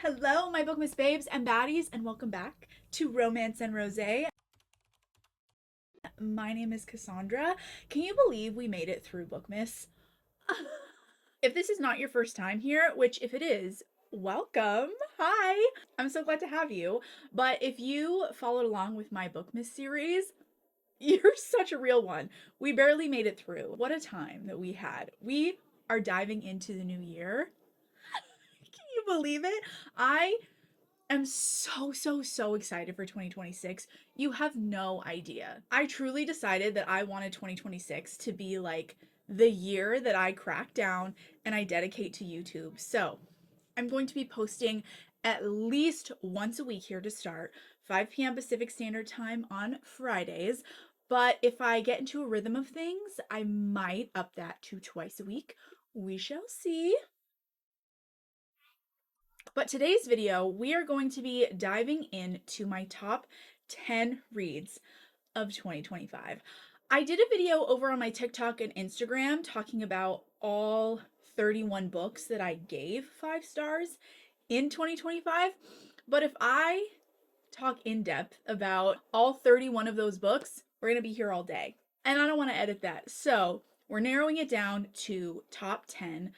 Hello, my Bookmas babes and baddies, and welcome back to Romance and Rosé. My name is Cassandra. Can you believe we made it through Bookmas? If this is not your first time here, which if it is, welcome. Hi. I'm so glad to have you. But if you followed along with my Bookmas series, you're such a real one. We barely made it through. What a time that we had. We are diving into the new year. Can you believe it? I'm so excited for 2026. You have no idea. I truly decided that I wanted 2026 to be like the year that I crack down and I dedicate to YouTube. So I'm going to be posting at least once a week here to start, 5 p.m. Pacific Standard Time on Fridays. But if I get into a rhythm of things, I might up that to twice a week. We shall see. But today's video, we are going to be diving into my top 10 reads of 2025. I did a video over on my TikTok and Instagram talking about all 31 books that I gave 5 stars in 2025. But if I talk in depth about all 31 of those books, we're going to be here all day. And I don't want to edit that. So we're narrowing it down to top 10.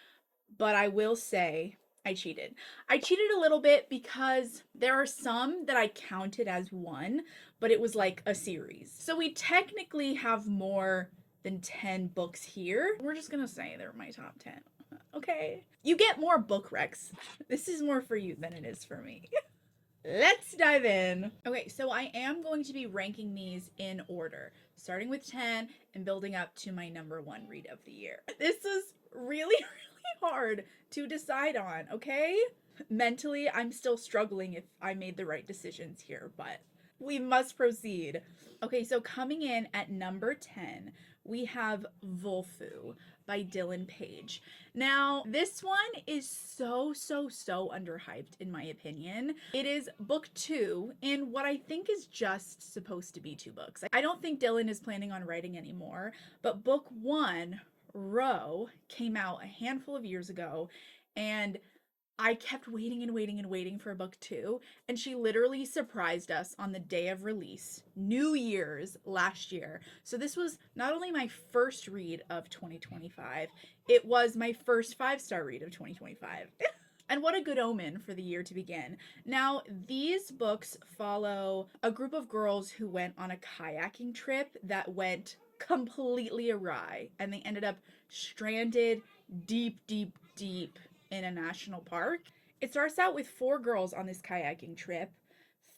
But I will say I cheated. I cheated a little bit because there are some that I counted as one, but it was like a series. So we technically have more than 10 books here. We're just gonna say they're my top 10. Okay. You get more book recs. This is more for you than it is for me. Let's dive in. Okay, so I am going to be ranking these in order, starting with 10 and building up to my number 1 read of the year. This is really hard to decide on, okay? Mentally, I'm still struggling if I made the right decisions here, but we must proceed. Okay, so coming in at number 10, we have Volfu by Dylan Page. Now, this one is so underhyped in my opinion. It is book 2 in what I think is just supposed to be 2 books. I don't think Dylan is planning on writing anymore, but book 1, Row, came out a handful of years ago, and I kept waiting and waiting for book 2, and she literally surprised us on the day of release, New Year's last year. So this was not only my first read of 2025, it was my first 5-star read of 2025. And what a good omen for the year to begin. Now, these books follow a group of girls who went on a kayaking trip that went completely awry, and they ended up stranded deep in a national park. It starts out with 4 girls on this kayaking trip.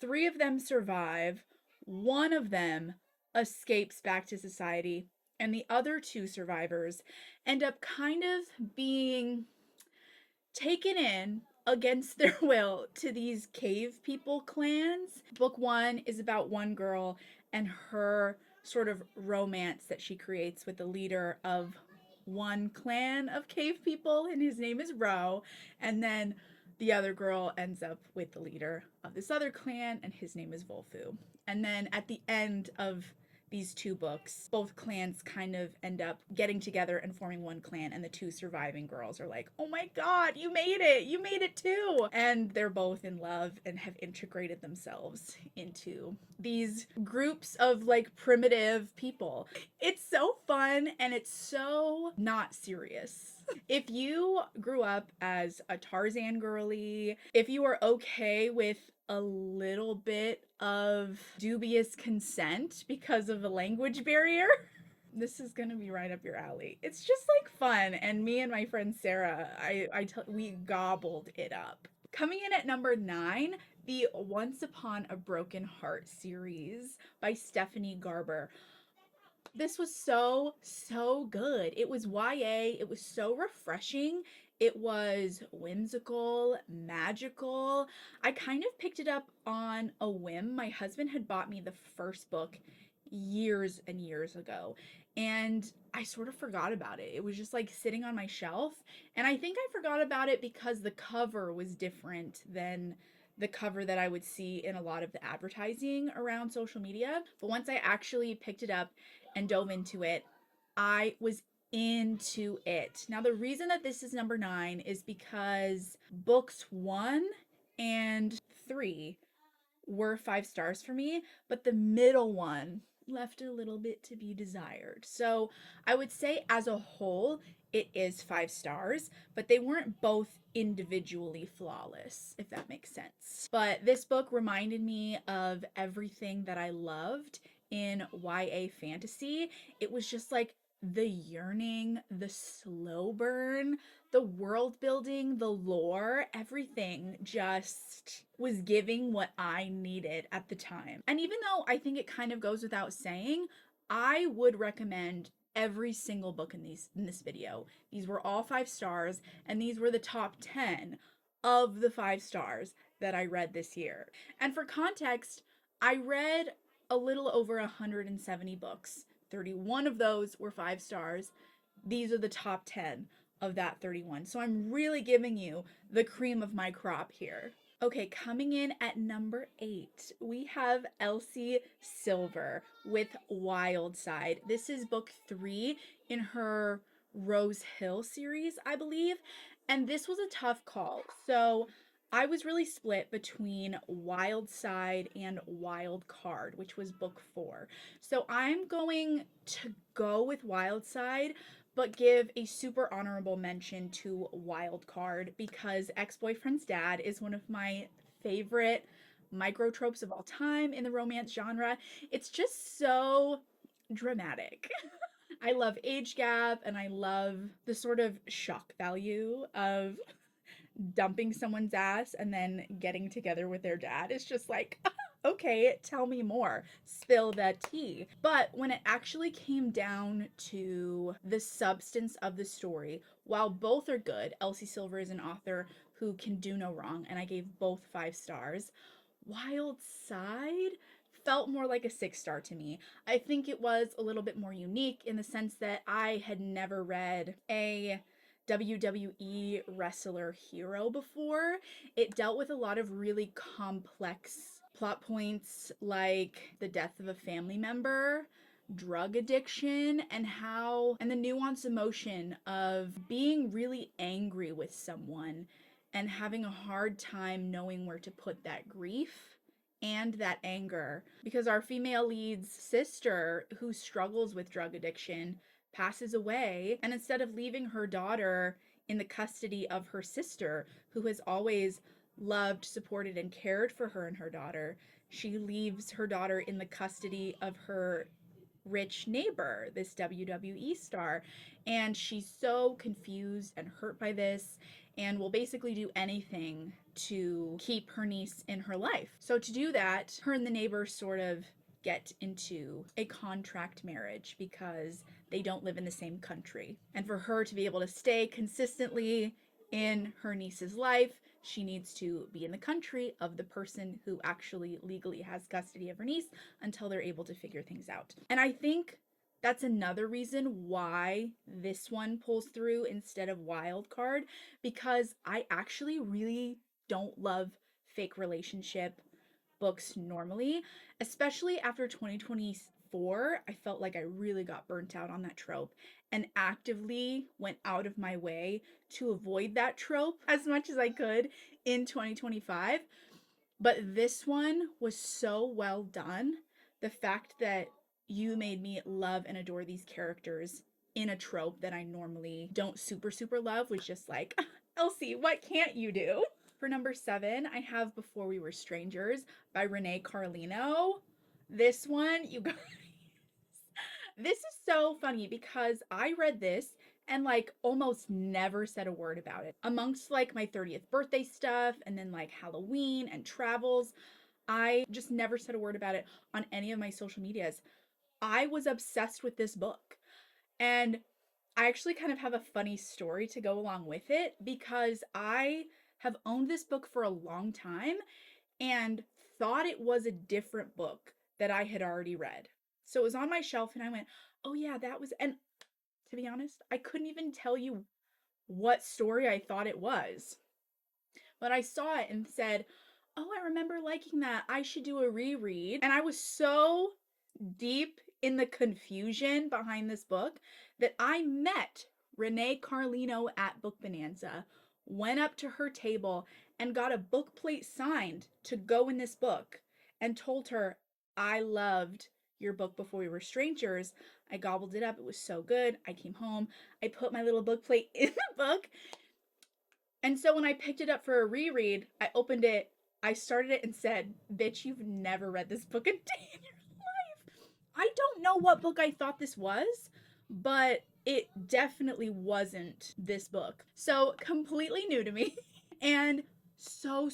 3 of them survive. 1 of them escapes back to society, and the other 2 survivors end up kind of being taken in against their will to these cave people clans. Book 1 is about one girl and her sort of romance that she creates with the leader of one clan of cave people, and his name is Ro. And then the other girl ends up with the leader of this other clan, and his name is Volfu. And then at the end of these 2 books, both clans kind of end up getting together and forming one clan, and the 2 surviving girls are like, oh my god, you made it too. And they're both in love and have integrated themselves into these groups of like primitive people. It's so fun and it's so not serious. If you grew up as a Tarzan girly, if you are okay with a little bit of dubious consent because of a language barrier, this is gonna be right up your alley. It's just like fun, and me and my friend Sarah, we gobbled it up. Coming in at number 9, the Once Upon a Broken Heart series by Stephanie Garber. This was so good. It was YA, it was so refreshing. It was whimsical, magical. I kind of picked it up on a whim. My husband had bought me the first book years and years ago, and I sort of forgot about it. It was just like sitting on my shelf, and I think I forgot about it because the cover was different than the cover that I would see in a lot of the advertising around social media. But once I actually picked it up and dove into it, I was into it. Now, the reason that this is number 9 is because books 1 and 3 were 5 stars for me, but the middle one left a little bit to be desired. So I would say as a whole, it is 5 stars, but they weren't both individually flawless, if that makes sense. But this book reminded me of everything that I loved in YA fantasy. It was just like the yearning, the slow burn, the world building, the lore, everything just was giving what I needed at the time. And even though I think it kind of goes without saying, I would recommend every single book in this video. These were all 5 stars, and these were the top 10 of the 5 stars that I read this year. And for context, I read a little over 170 books. 31 of those were 5 stars. These are the top 10 of that 31. So I'm really giving you the cream of my crop here. Okay, coming in at number 8, we have Elsie Silver with Wild Side. This is book 3 in her Rose Hill series, I believe. And this was a tough call. So I was really split between Wild Side and Wild Card, which was book 4. So I'm going to go with Wild Side, but give a super honorable mention to Wild Card because Ex-Boyfriend's Dad is one of my favorite micro tropes of all time in the romance genre. It's just so dramatic. I love age gap and I love the sort of shock value of dumping someone's ass and then getting together with their dad. It's just like, okay, tell me more. Spill that tea. But when it actually came down to the substance of the story, while both are good, Elsie Silver is an author who can do no wrong, and I gave both 5 stars. Wild Side felt more like a 6 star to me. I think it was a little bit more unique in the sense that I had never read a WWE wrestler hero before. It dealt with a lot of really complex plot points like the death of a family member, drug addiction, and the nuanced emotion of being really angry with someone and having a hard time knowing where to put that grief and that anger, because our female lead's sister, who struggles with drug addiction, passes away, and instead of leaving her daughter in the custody of her sister, who has always loved, supported, and cared for her and her daughter, she leaves her daughter in the custody of her rich neighbor, this WWE star. And she's so confused and hurt by this and will basically do anything to keep her niece in her life. So to do that, her and the neighbor sort of get into a contract marriage because they don't live in the same country. And for her to be able to stay consistently in her niece's life, she needs to be in the country of the person who actually legally has custody of her niece until they're able to figure things out. And I think that's another reason why this one pulls through instead of Wild Card, because I actually really don't love fake relationship books normally, especially after 2024. I felt like I really got burnt out on that trope and actively went out of my way to avoid that trope as much as I could in 2025. But this one was so well done. The fact that you made me love and adore these characters in a trope that I normally don't super love was just like, Elsie, what can't you do? For number 7, I have Before We Were Strangers by Renee Carlino. This one, you guys, this is so funny because I read this and like almost never said a word about it. Amongst like my 30th birthday stuff and then like Halloween and travels, I just never said a word about it on any of my social medias. I was obsessed with this book. And I actually kind of have a funny story to go along with it because I have owned this book for a long time and thought it was a different book that I had already read. So it was on my shelf and I went, oh yeah, that was, and to be honest, I couldn't even tell you what story I thought it was. But I saw it and said, oh, I remember liking that. I should do a reread. And I was so deep in the confusion behind this book that I met Renee Carlino at Book Bonanza went up to her table and got a book plate signed to go in this book and told her, I loved your book Before We Were Strangers. I gobbled it up. It was so good. I came home. I put my little book plate in the book. And so when I picked it up for a reread, I opened it, I started it and said, bitch, you've never read this book a day in your life. I don't know what book I thought this was, but it definitely wasn't this book. So completely new to me and so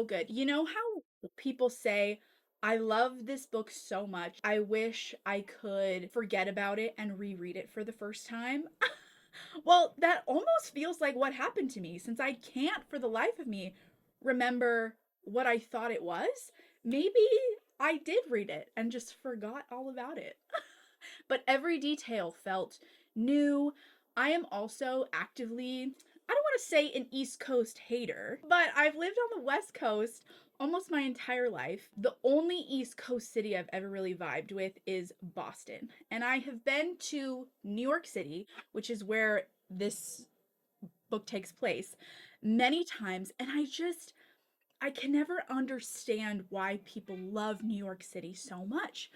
good. You know how people say, I love this book so much. I wish I could forget about it and reread it for the first time. Well, that almost feels like what happened to me since I can't for the life of me remember what I thought it was. Maybe I did read it and just forgot all about it. But every detail felt new. I am also actively, I don't want to say an East Coast hater, but I've lived on the West Coast almost my entire life. The only East Coast city I've ever really vibed with is Boston. And I have been to New York City, which is where this book takes place, many times. And I can never understand why people love New York City so much.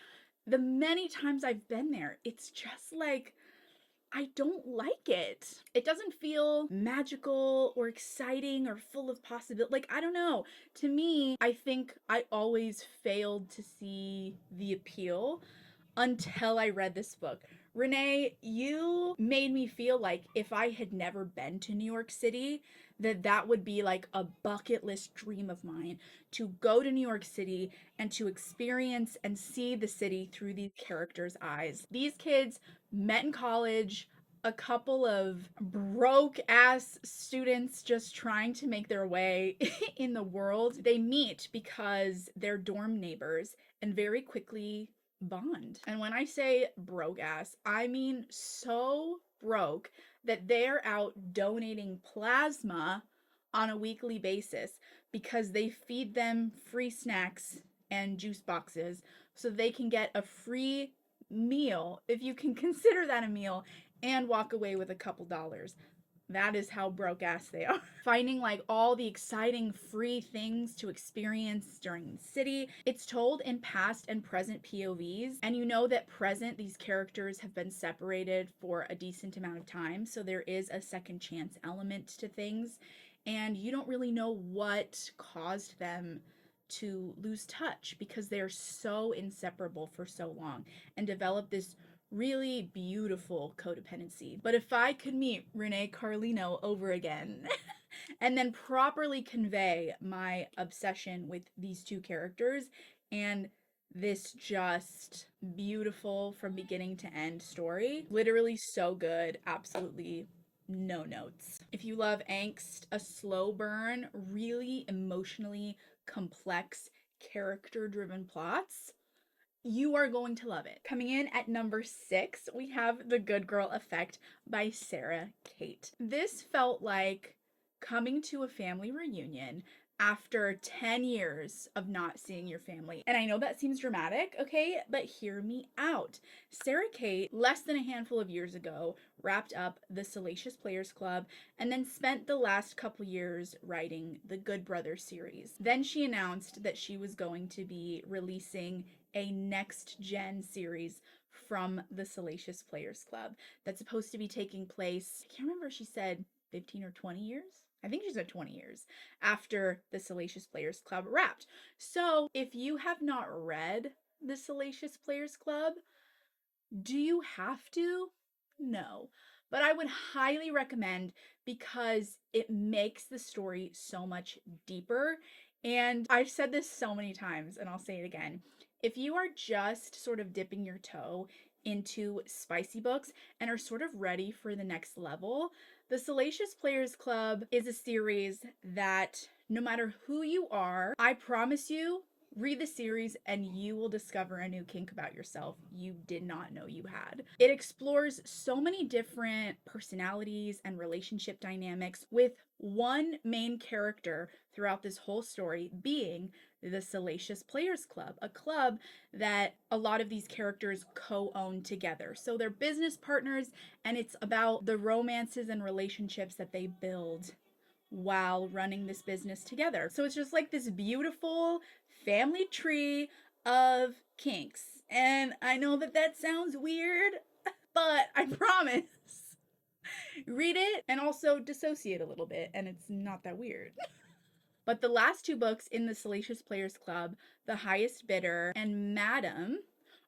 The many times I've been there, it's just like, I don't like it. It doesn't feel magical or exciting or full of possibility. Like, I don't know. To me, I think I always failed to see the appeal until I read this book. Renee, you made me feel like if I had never been to New York City, that would be like a bucket list dream of mine to go to New York City and to experience and see the city through these characters' eyes. These kids met in college, a couple of broke ass students just trying to make their way in the world. They meet because they're dorm neighbors and very quickly bond. And when I say broke ass, I mean so broke that they're out donating plasma on a weekly basis because they feed them free snacks and juice boxes so they can get a free meal, if you can consider that a meal, and walk away with a couple dollars. That is how broke ass they are. Finding like all the exciting free things to experience during the city. It's told in past and present POVs, and you know that present, these characters have been separated for a decent amount of time, so there is a second chance element to things, and you don't really know what caused them to lose touch because they're so inseparable for so long and develop this really beautiful codependency. But if I could meet Renee Carlino over again and then properly convey my obsession with these two characters and this just beautiful from beginning to end story, literally so good, absolutely no notes. If you love angst, a slow burn, really emotionally complex, character driven plots, you are going to love it. Coming in at number 6, we have The Good Girl Effect by Sarah Kate. This felt like coming to a family reunion after 10 years of not seeing your family. And I know that seems dramatic, okay, but hear me out. Sarah Kate, less than a handful of years ago, wrapped up the Salacious Players Club and then spent the last couple years writing the Good Brothers series. Then she announced that she was going to be releasing a next gen series from the Salacious Players Club that's supposed to be taking place, I can't remember if she said 15 or 20 years. I think she said 20 years after the Salacious Players Club wrapped. So if you have not read the Salacious Players Club, do you have to? No. But I would highly recommend because it makes the story so much deeper. And I've said this so many times, and I'll say it again. If you are just sort of dipping your toe into spicy books and are sort of ready for the next level, the Salacious Players Club is a series that no matter who you are, I promise you, read the series and you will discover a new kink about yourself you did not know you had. It explores so many different personalities and relationship dynamics with one main character throughout this whole story being the Salacious Players Club, a club that a lot of these characters co-own together. So they're business partners and it's about the romances and relationships that they build while running this business together. So it's just like this beautiful family tree of kinks. And I know that that sounds weird, but I promise, read it and also dissociate a little bit, and it's not that weird. But the last two books in the Salacious Players Club, The Highest Bidder and Madam,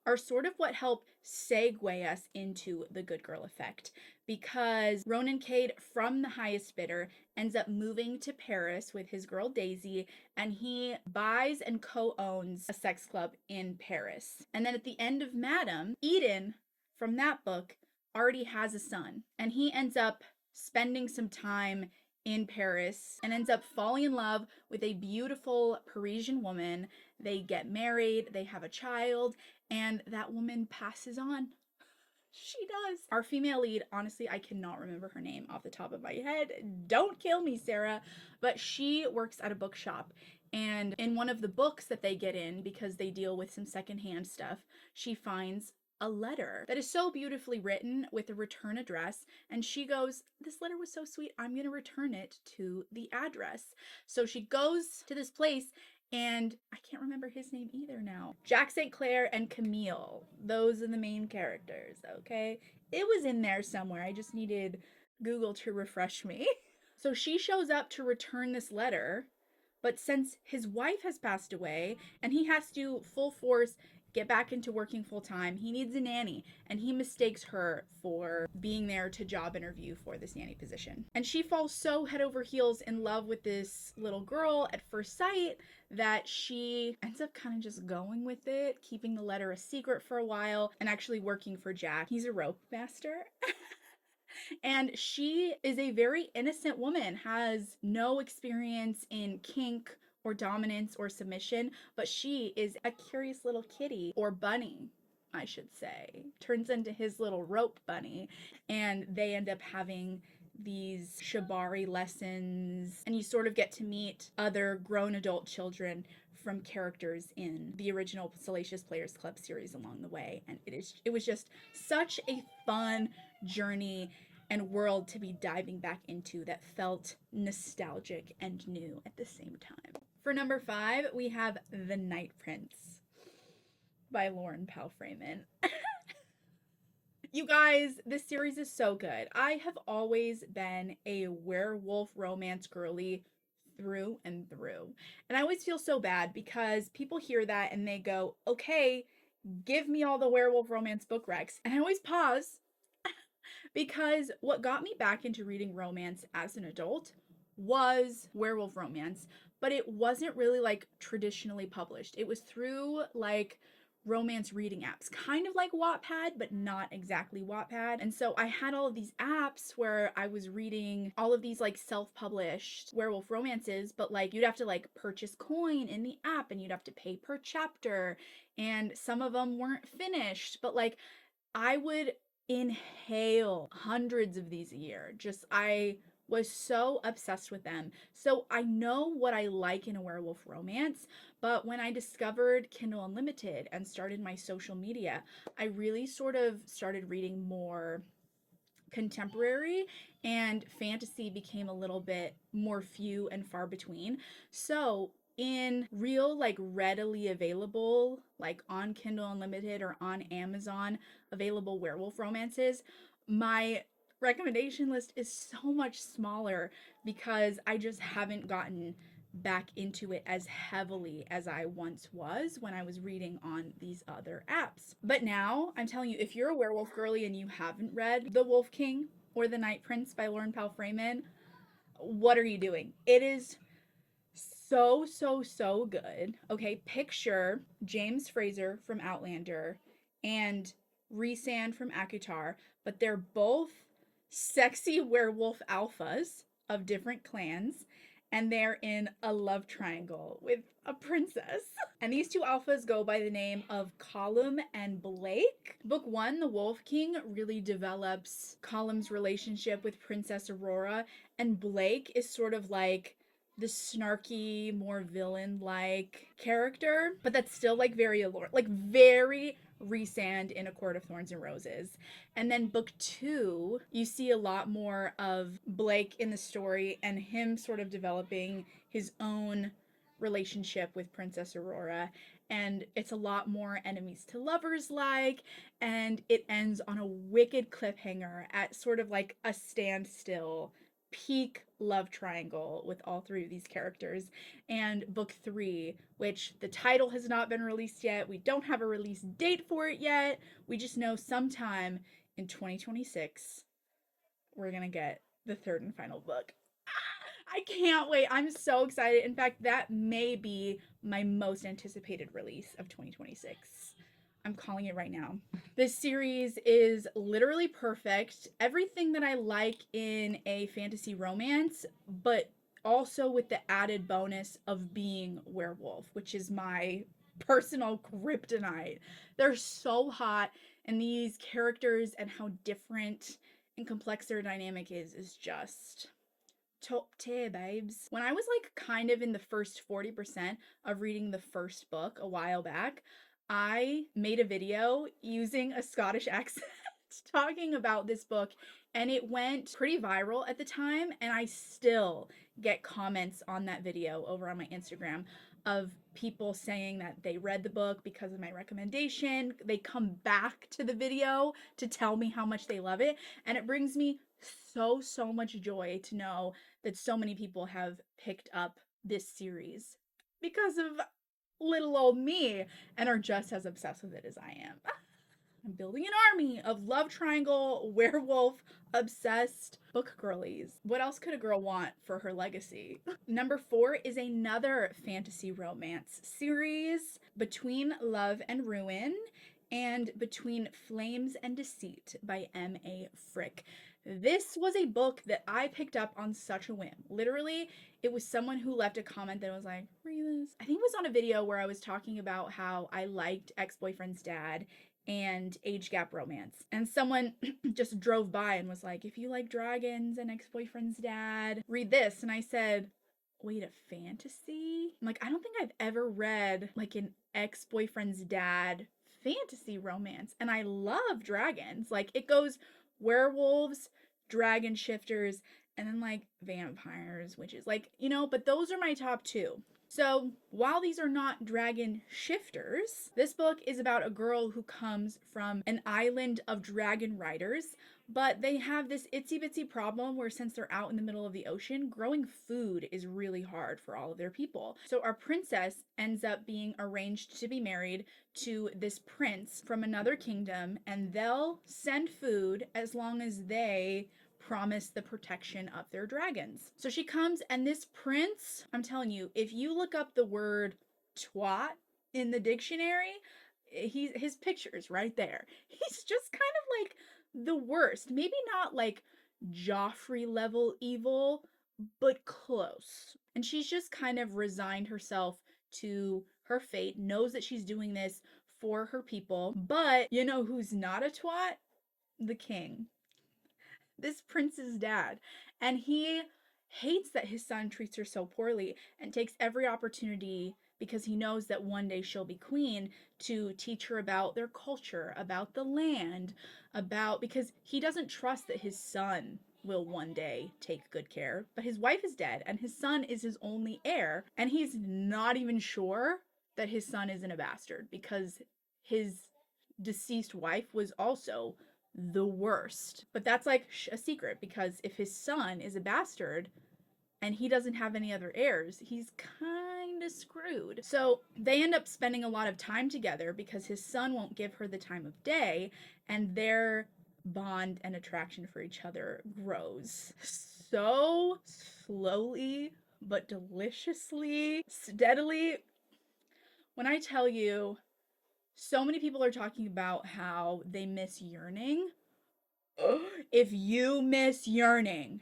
are sort of what help segue us into the Good Girl Effect, because Ronan Cade from The Highest Bidder ends up moving to Paris with his girl Daisy, and he buys and co-owns a sex club in Paris. And then at the end of Madam, Eden from that book already has a son, and he ends up spending some time in Paris and ends up falling in love with a beautiful Parisian woman. They get married, they have a child, and that woman passes on. She does. Our female lead, honestly, I cannot remember her name off the top of my head. Don't kill me, Sarah. But she works at a bookshop. And in one of the books that they get in, because they deal with some secondhand stuff, she finds a letter that is so beautifully written with a return address. And she goes, "This letter was so sweet, I'm going to return it to the address." So she goes to this place, and I can't remember his name either now. Jack St. Clair and Camille. Those are the main characters, okay? It was in there somewhere. I just needed Google to refresh me. So she shows up to return this letter, but since his wife has passed away and he has to full force get back into working full time, he needs a nanny, and he mistakes her for being there to job interview for this nanny position. And she falls so head over heels in love with this little girl at first sight that she ends up kind of just going with it, keeping the letter a secret for a while, and actually working for Jack. He's a rope master. And she is a very innocent woman, has no experience in kink or dominance or submission, but she is a curious little kitty, or bunny, I should say. Turns into his little rope bunny, and they end up having these shibari lessons, and you sort of get to meet other grown adult children from characters in the original Salacious Players Club series along the way. And it was just such a fun journey and world to be diving back into that felt nostalgic and new at the same time. For number 5, we have The Night Prince by Lauren Powell Freeman. You guys, this series is so good. I have always been a werewolf romance girly through and through. And I always feel so bad because people hear that and they go, "Okay, give me all the werewolf romance book recs." And I always pause because what got me back into reading romance as an adult was werewolf romance, but it wasn't really like traditionally published. It was through like romance reading apps, kind of like Wattpad, but not exactly Wattpad. And so I had all of these apps where I was reading all of these like self-published werewolf romances, but like you'd have to like purchase coin in the app and you'd have to pay per chapter, and some of them weren't finished, but like I would inhale hundreds of these a year. Just, I was so obsessed with them. So I know what I like in a werewolf romance, but when I discovered Kindle Unlimited and started my social media, I really sort of started reading more contemporary, and fantasy became a little bit more few and far between. So in real, like readily available, like on Kindle Unlimited or on Amazon available werewolf romances, my recommendation list is so much smaller because I just haven't gotten back into it as heavily as I once was when I was reading on these other apps. But now, I'm telling you, if you're a werewolf girly and you haven't read The Wolf King or The Night Prince by Lauren Powell Freeman, what are you doing? It is so, so, so good. Okay, picture James Fraser from Outlander and Rhysand from Akatar, but they're both sexy werewolf alphas of different clans, and they're in a love triangle with a princess. And these two alphas go by the name of Colum and Blake. Book 1, The Wolf King, really develops Colum's relationship with Princess Aurora, and Blake is sort of like the snarky, more villain-like character, but that's still like very allure, like very Rhysand in A Court of Thorns and Roses. And then book 2, you see a lot more of Blake in the story and him sort of developing his own relationship with Princess Aurora, and it's a lot more enemies to lovers like, and it ends on a wicked cliffhanger at sort of like a standstill peak love triangle with all three of these characters. And book 3, which the title has not been released yet, we don't have a release date for it yet, we just know sometime in 2026 we're gonna get the third and final book. I can't wait. I'm so excited. In fact, that may be my most anticipated release of 2026. I'm calling it right now. This series is literally perfect. Everything that I like in a fantasy romance, but also with the added bonus of being werewolf, which is my personal kryptonite. They're so hot, and these characters and how different and complex their dynamic is just top tier, babes. When I was like kind of in the first 40% of reading the first book a while back, I made a video using a Scottish accent talking about this book, and it went pretty viral at the time, and I still get comments on that video over on my Instagram of people saying that they read the book because of my recommendation. They come back to the video to tell me how much they love it, and it brings me so much joy to know that so many people have picked up this series because of little old me and are just as obsessed with it as I am. I'm building an army of love triangle, werewolf, obsessed book girlies. What else could a girl want for her legacy? Number 4 is another fantasy romance series, Between Love and Ruin and Between Flames and Deceit by M.A. Frick. This was a book that I picked up on such a whim. Literally, it was someone who left a comment that was like, read this. I think it was on a video where I was talking about how I liked Ex-Boyfriend's Dad and age gap romance. And someone just drove by and was like, if you like dragons and Ex-Boyfriend's Dad, read this. And I said, wait, a fantasy? I'm like, I don't think I've ever read like an Ex-Boyfriend's Dad fantasy romance. And I love dragons. Like, it goes werewolves, dragon shifters, and then like vampires, witches, like, you know, but those are my top 2. So, while these are not dragon shifters, this book is about a girl who comes from an island of dragon riders, but they have this itsy bitsy problem where, since they're out in the middle of the ocean, growing food is really hard for all of their people. So, our princess ends up being arranged to be married to this prince from another kingdom, and they'll send food as long as they promise the protection of their dragons. So she comes, and this prince, I'm telling you, if you look up the word twat in the dictionary, his picture's right there. He's just kind of like the worst. Maybe not like Joffrey level evil, but close. And she's just kind of resigned herself to her fate, knows that she's doing this for her people. But you know who's not a twat? The king, this prince's dad. And he hates that his son treats her so poorly and takes every opportunity, because he knows that one day she'll be queen, to teach her about their culture, about the land, because he doesn't trust that his son will one day take good care. But his wife is dead and his son is his only heir, and he's not even sure that his son isn't a bastard, because his deceased wife was also the worst. But that's like a secret, because if his son is a bastard and he doesn't have any other heirs, he's kind of screwed. So they end up spending a lot of time together because his son won't give her the time of day, and their bond and attraction for each other grows so slowly but deliciously, steadily. When I tell you, so many people are talking about how they miss yearning. If you miss yearning,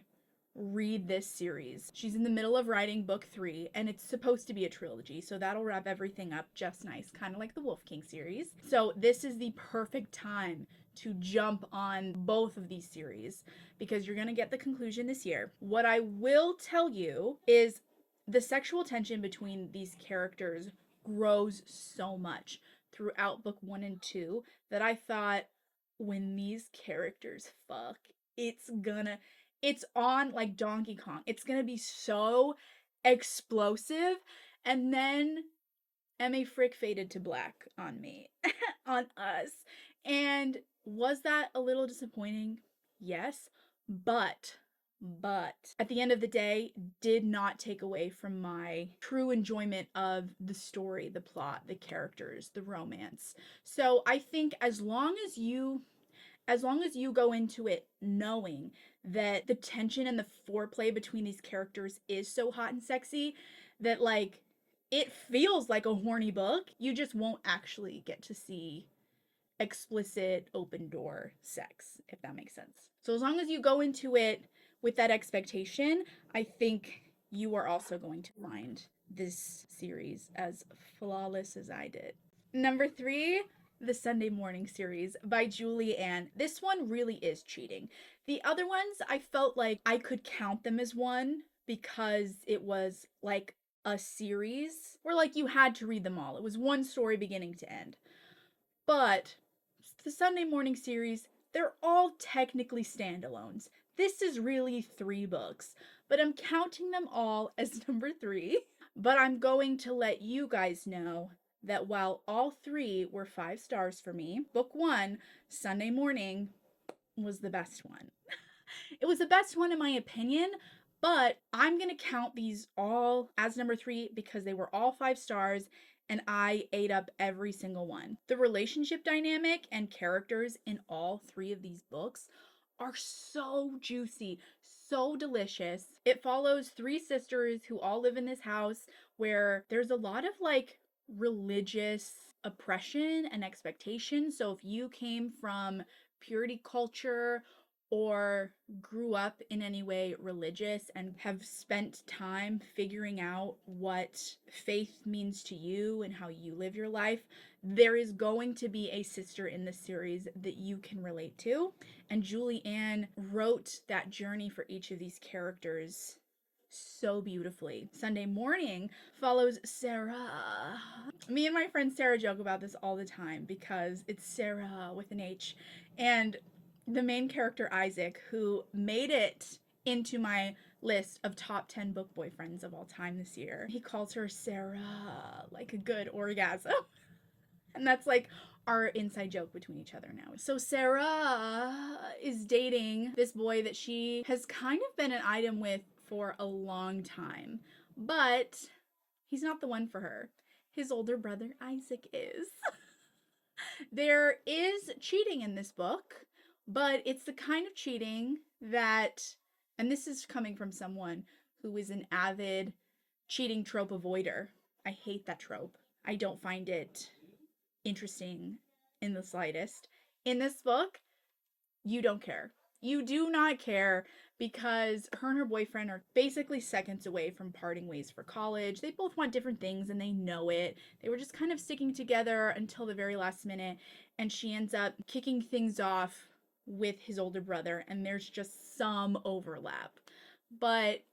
read this series. She's in the middle of writing book 3, and it's supposed to be a trilogy, so that'll wrap everything up just nice, kind of like the Wolf King series. So this is the perfect time to jump on both of these series, because you're going to get the conclusion this year. What I will tell you is, the sexual tension between these characters grows so much throughout book 1 and 2 that I thought, when these characters fuck, it's on like Donkey Kong. It's gonna be so explosive. And then Emma Frick faded to black on me, on us. And was that a little disappointing? Yes, but at the end of the day, did not take away from my true enjoyment of the story, the plot, the characters, the romance. So I think as long as you go into it knowing that the tension and the foreplay between these characters is so hot and sexy, that like it feels like a horny book, you just won't actually get to see explicit open door sex, if that makes sense. So as long as you go into it with that expectation, I think you are also going to find this series as flawless as I did. Number 3, the Sunday Morning series by Julie Ann. This one really is cheating. The other ones, I felt like I could count them as one because it was like a series where like you had to read them all. It was one story beginning to end. But the Sunday Morning series, they're all technically standalones. This is really 3 books, but I'm counting them all as number 3. But I'm going to let you guys know that while all 3 were 5 stars for me, book 1, Sunday Morning, was the best one. It was the best one in my opinion, but I'm going to count these all as number 3 because they were all 5 stars and I ate up every single one. The relationship dynamic and characters in all 3 of these books are so juicy, so delicious. It follows 3 sisters who all live in this house where there's a lot of like religious oppression and expectation. So if you came from purity culture or grew up in any way religious and have spent time figuring out what faith means to you and how you live your life, there is going to be a sister in this series that you can relate to. And Julie Ann wrote that journey for each of these characters so beautifully. Sunday Morning follows Sarah. Me and my friend Sarah joke about this all the time because it's Sarah with an H. And the main character, Isaac, who made it into my list of top 10 book boyfriends of all time this year, he calls her Sarah, like a good orgasm. And that's like our inside joke between each other now. So Sarah is dating this boy that she has kind of been an item with for a long time, but he's not the one for her. His older brother Isaac is. There is cheating in this book, but it's the kind of cheating that, and this is coming from someone who is an avid cheating trope avoider. I hate that trope. I don't find it interesting in the slightest. In this book, you don't care. You do not care because her and her boyfriend are basically seconds away from parting ways for college. They both want different things and they know it. They were just kind of sticking together until the very last minute, and she ends up kicking things off with his older brother, and there's just some overlap. But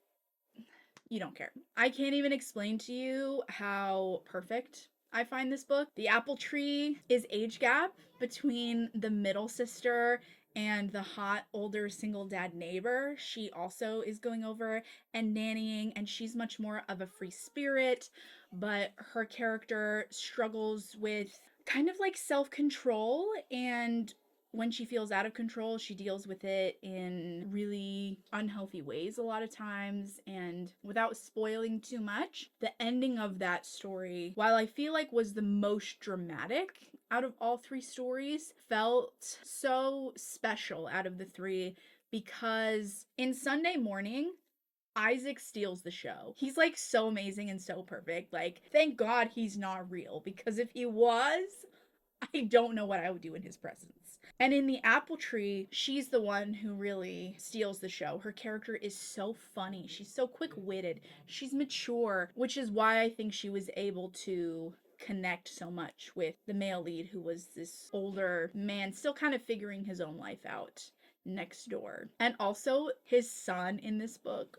you don't care. I can't even explain to you how perfect I find this book. The apple tree is age gap between the middle sister and the hot older single dad neighbor. She also is going over and nannying, and she's much more of a free spirit, but her character struggles with kind of like self-control, and when she feels out of control, she deals with it in really unhealthy ways a lot of times. And without spoiling too much, the ending of that story, while I feel like was the most dramatic out of all 3 stories, felt so special out of the 3 because in Sunday Morning, Isaac steals the show. He's like so amazing and so perfect. Like, thank God he's not real, because if he was, I don't know what I would do in his presence. And in the apple tree, she's the one who really steals the show. Her character is so funny. She's so quick-witted. She's mature, which is why I think she was able to connect so much with the male lead, who was this older man still kind of figuring his own life out next door. And also his son in this book.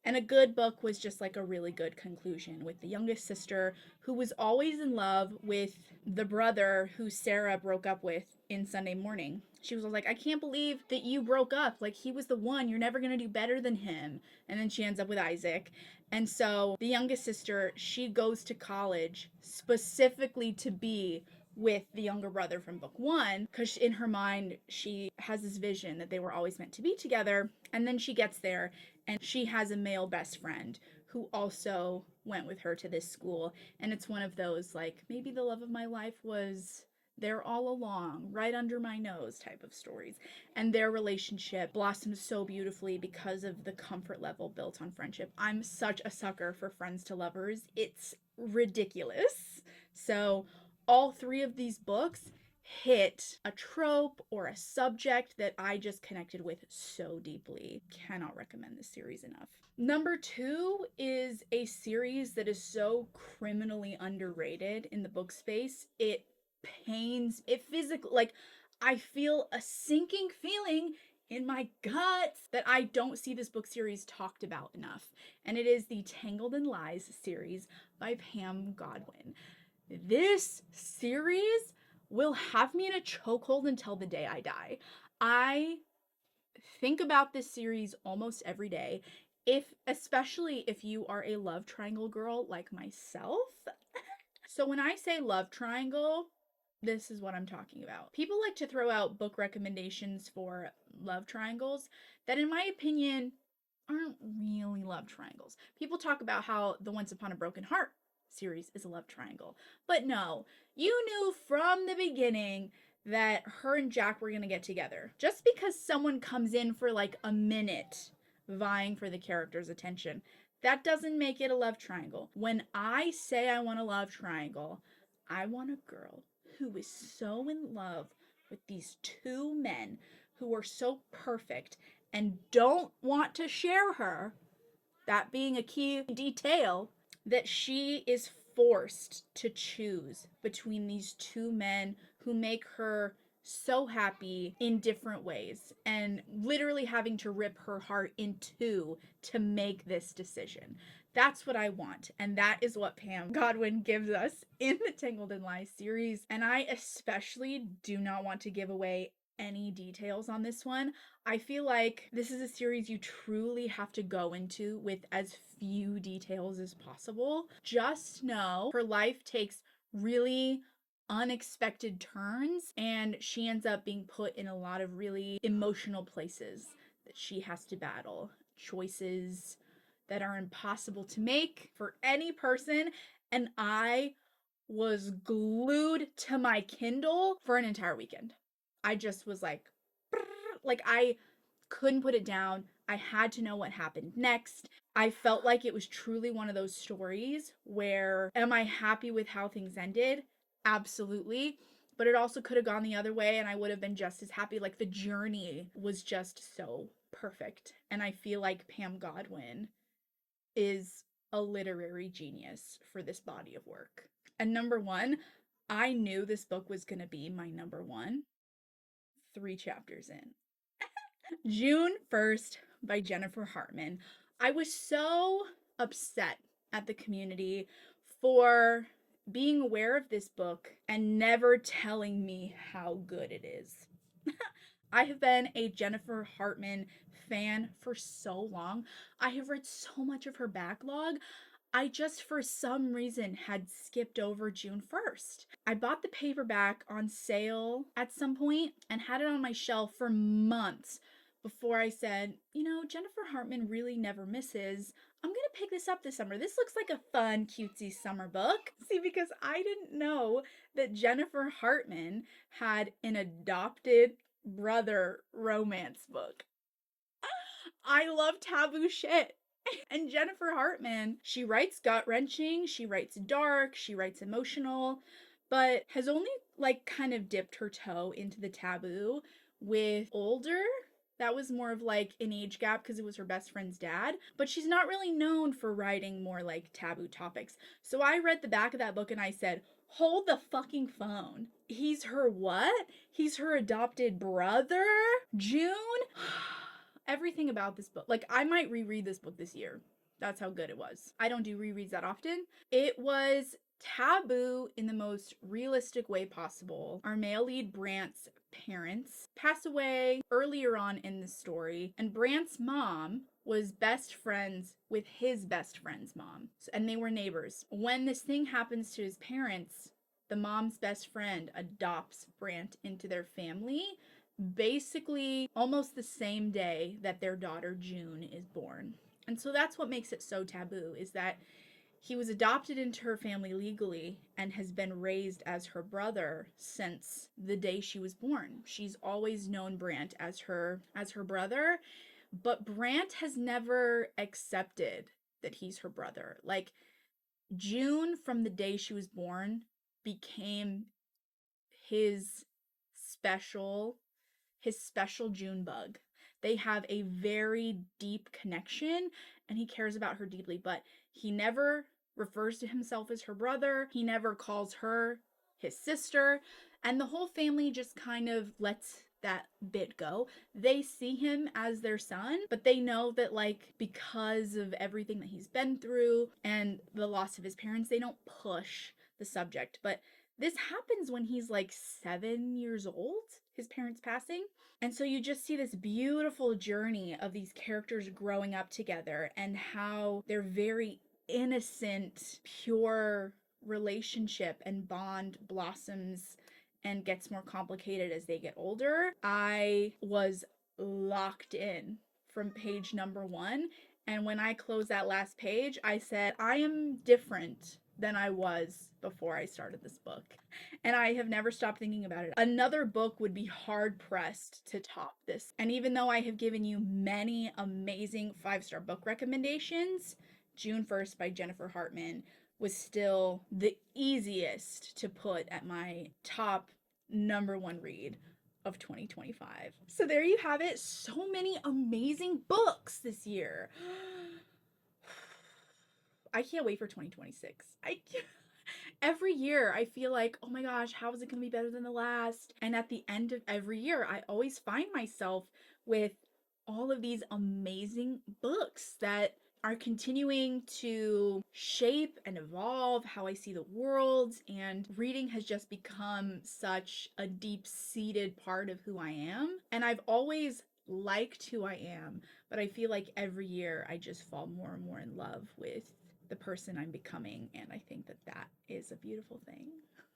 And a good book was just like a really good conclusion with the youngest sister who was always in love with the brother who Sarah broke up with in Sunday Morning. She was like, I can't believe that you broke up. Like, he was the one. You're never going to do better than him. And then she ends up with Isaac. And so the youngest sister, she goes to college specifically to be with the younger brother from book one, because in her mind she has this vision that they were always meant to be together. And then she gets there and she has a male best friend who also went with her to this school. And it's one of those, like, maybe the love of my life was there all along, right under my nose type of stories. And their relationship blossomed so beautifully because of the comfort level built on friendship. I'm such a sucker for friends to lovers. It's ridiculous. So all three of these books hit a trope or a subject that I just connected with so deeply. Cannot recommend this series enough. Number two is a series that is so criminally underrated in the book space. It pains, it physically, like, I feel a sinking feeling in my guts that I don't see this book series talked about enough. And it is the Tangled in Lies series by Pam Godwin. This series will have me in a chokehold until the day I die. I think about this series almost every day. Especially if you are a love triangle girl like myself. So when I say love triangle, this is what I'm talking about. People like to throw out book recommendations for love triangles that, in my opinion, aren't really love triangles. People talk about how the Once Upon a Broken Heart series is a love triangle. But no, you knew from the beginning that her and Jack were going to get together. Just because someone comes in for like a minute vying for the character's attention, that doesn't make it a love triangle. When I say I want a love triangle, I want a girl who is so in love with these two men who are so perfect and don't want to share her, that being a key detail, that she is forced to choose between these two men who make her so happy in different ways and literally having to rip her heart in two to make this decision. That's what I want. And that is what Pam Godwin gives us in the Tangled in Lies series. And I especially do not want to give away any details on this one. I feel like this is a series you truly have to go into with as few details as possible. Just know her life takes really unexpected turns and she ends up being put in a lot of really emotional places that she has to battle. Choices that are impossible to make for any person. And I was glued to my Kindle for an entire weekend. I just was like I couldn't put it down. I had to know what happened next. I felt like it was truly one of those stories where, am I happy with how things ended? Absolutely. But it also could have gone the other way and I would have been just as happy. Like, the journey was just so perfect. And I feel like Pam Godwin is a literary genius for this body of work. And number one, I knew this book was going to be my number one 3 chapters in. June 1st by Jennifer Hartman. I was so upset at the community for being aware of this book and never telling me how good it is. I have been a Jennifer Hartman fan for so long. I have read so much of her backlog. I just, for some reason, had skipped over June 1st. I bought the paperback on sale at some point and had it on my shelf for months before I said, Jennifer Hartman really never misses. I'm going to pick this up this summer. This looks like a fun, cutesy summer book. See, because I didn't know that Jennifer Hartman had an adopted brother romance book. I love taboo shit. And Jennifer Hartman, she writes gut-wrenching, she writes dark, she writes emotional, but has only kind of dipped her toe into the taboo with Older. That was more of like an age gap because it was her best friend's dad, but she's not really known for writing more like taboo topics. So I read the back of that book and I said, hold the fucking phone. He's her what? He's her adopted brother? June? Everything about this book. Like, I might reread this book this year. That's how good it was. I don't do rereads that often. It was taboo in the most realistic way possible. Our male lead, Brant's parents, pass away earlier on in the story, and Brant's mom was best friends with his best friend's mom, and they were neighbors. When this thing happens to his parents, the mom's best friend adopts Brant into their family, basically almost the same day that their daughter June is born. And so that's what makes it so taboo, is that he was adopted into her family legally and has been raised as her brother since the day she was born. She's always known Brant as her brother, but Brant has never accepted that he's her brother. Like, June, from the day she was born, became his special June bug. They have a very deep connection and he cares about her deeply, but he never refers to himself as her brother. He never calls her his sister, and the whole family just kind of lets that bit go. They see him as their son, but they know that, like, because of everything that he's been through and the loss of his parents, they don't push the subject. But this happens when he's like 7 years old, his parents passing. And so you just see this beautiful journey of these characters growing up together and how their very innocent, pure relationship and bond blossoms and gets more complicated as they get older. I was locked in from page number 1. And when I closed that last page, I said, I am different than I was before I started this book. And I have never stopped thinking about it. Another book would be hard pressed to top this. And even though I have given you many amazing 5-star book recommendations, June 1st by Jennifer Hartman was still the easiest to put at my top number 1 read of 2025. So there you have it. So many amazing books this year. I can't wait for 2026. Every year I feel like, oh my gosh, how is it going to be better than the last? And at the end of every year, I always find myself with all of these amazing books that are continuing to shape and evolve how I see the world, and reading has just become such a deep-seated part of who I am. And I've always liked who I am, but I feel like every year I just fall more and more in love with the person I'm becoming, and I think that that is a beautiful thing.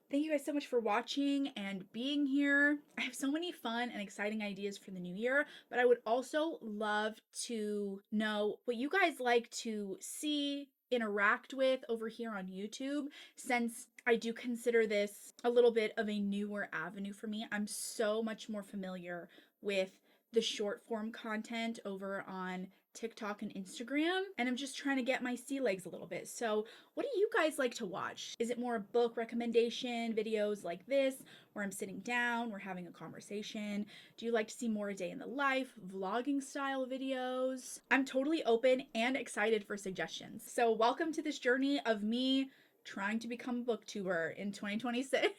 Thank you guys so much for watching and being here. I have so many fun and exciting ideas for the new year, but I would also love to know what you guys like to see, interact with over here on YouTube, since I do consider this a little bit of a newer avenue for me. I'm so much more familiar with the short form content over on TikTok and Instagram, and I'm just trying to get my sea legs a little bit. So what do you guys like to watch? Is it more book recommendation videos like this, where I'm sitting down, we're having a conversation? Do you like to see more a day in the life, vlogging style videos? I'm totally open and excited for suggestions. So welcome to this journey of me trying to become a booktuber in 2026.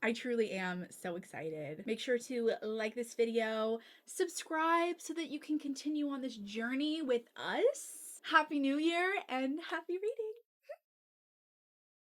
I truly am so excited. Make sure to like this video, subscribe so that you can continue on this journey with us. Happy New Year and happy reading!